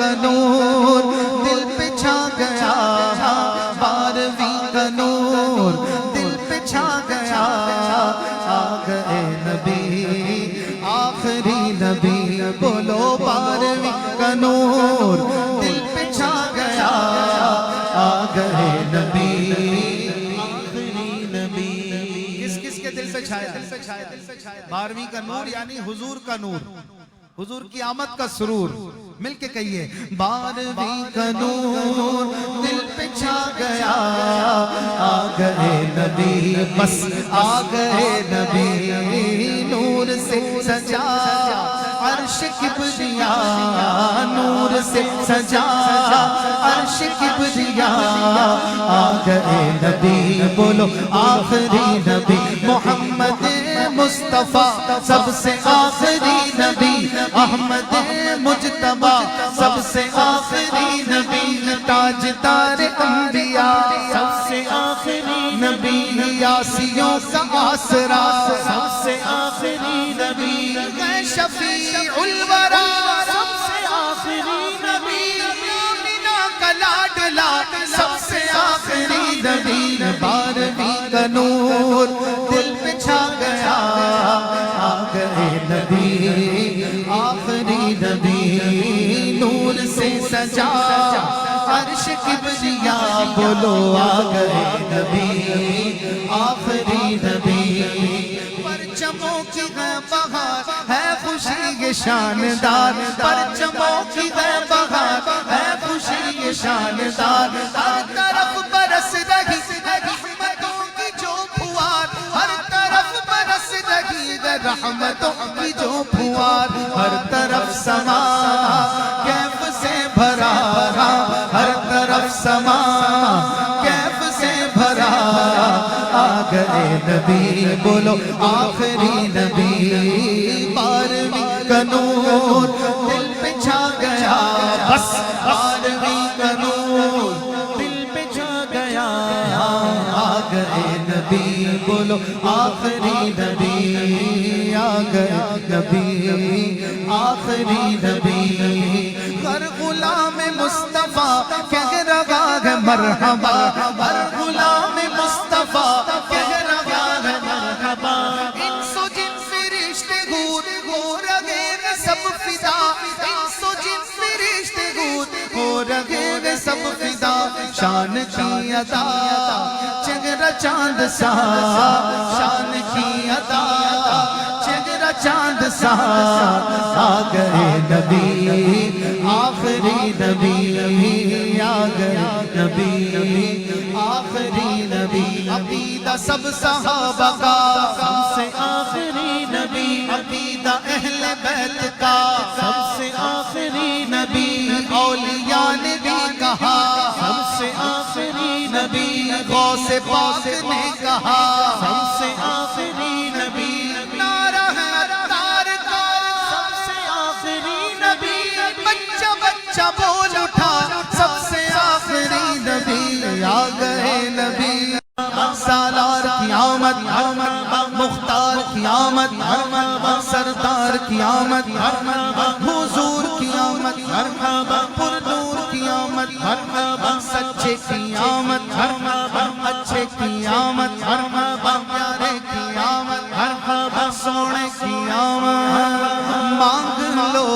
کا نور دل پہ چھا گیا، 12ویں کا نور دل پہ چھا گیا، آ گئے نبی آخری نبی، بولو 12ویں کا نور دل پہ چھا گیا، آ گئے نبی آخری نبی۔ کس کس کے دل پہ چھایا؟ 12ویں کا نور یعنی حضور کا نور، حضور کی آمد کا سرور، مل کے کہیے 12ویں کا نور دل پہ چھا گیا، آ گئے نبی، بس آ گئے نبی، نور سے سجا عرش کبریا، نور سے سجا عرش کبریا، آ گئے نبی، بولو آخری نبی محمد مصطفیٰ سب سے آخری نبی، احمد مجتبیٰ سب سے آخری نبی، تاجدار انبیاء سب سے آخری نبی، یاسیوں کا آسرا سب سے آخری نبی، شفیع الورا سب سے آخری نبی، مومنہ کا لاڈلا سب سے آخری نبی، 12ویں کا نور دل پہ چھا گیا، آ گئے نبی آخری نبی، نور سے سجا عرش کبریا، بولو آ گئے نبی آخری نبی، پرچموں کی ہے بہار ہے خوشی یہ شاندار، پرچموں کی ہے بہار ہے خوشی یہ شاندار، ہر طرف برس رہی ہے رحمتوں کی جو پھوار، ہر طرف برس رہی ہے رحمتوں کی جو پھوار، ہر طرف سما کیف سے بھرا، ہر طرف سما کیف سے بھرا، آ گئے نبی، بولو آخری نبی، 12ویں کا نور دل پہ چھا گیا، بس 12ویں کا نور دل پہ چھا گیا، آ گئے نبی، بولو آخری نبی، آ گئے نبی آخری نبی، ہر غلام مصطفیٰ کہہ رہا ہے مرحبا، ہر غلام مصطفیٰ کہہ رہا ہے مرحبا، انس و جن فرشتے ہو رہے ہیں سب فدا، انس و جن فرشتے ہو رہے ہیں سب فدا، شان کی عطا چہرہ چاند سا، شان کی عطا چہرہ چاند سا، آ گئے نبی آخری نبی، آ گئے نبی آخری نبی، عقیدہ سب صحابہ کا سب سے آخری نبی، عقیدہ اہل بیت کا سب سے آخری نبی، اولیاء نے بھی کہا سب سے آخری نبی، غوث پاک نے کہا سب سے آخری نبی، نعرہ حیدر کا سب سے آخری نبی، بچہ بچہ بول اٹھا سب سے آخری نبی، آ گئے نبی، سالار کی آمد، مختار کی آمد، سردار کی آمد، حضور کی آمد، پرنور کی آمد، سچے کی آمد، اچھے کی آمد، پیارے کی آمد، سونے کی آمد، مانگ لو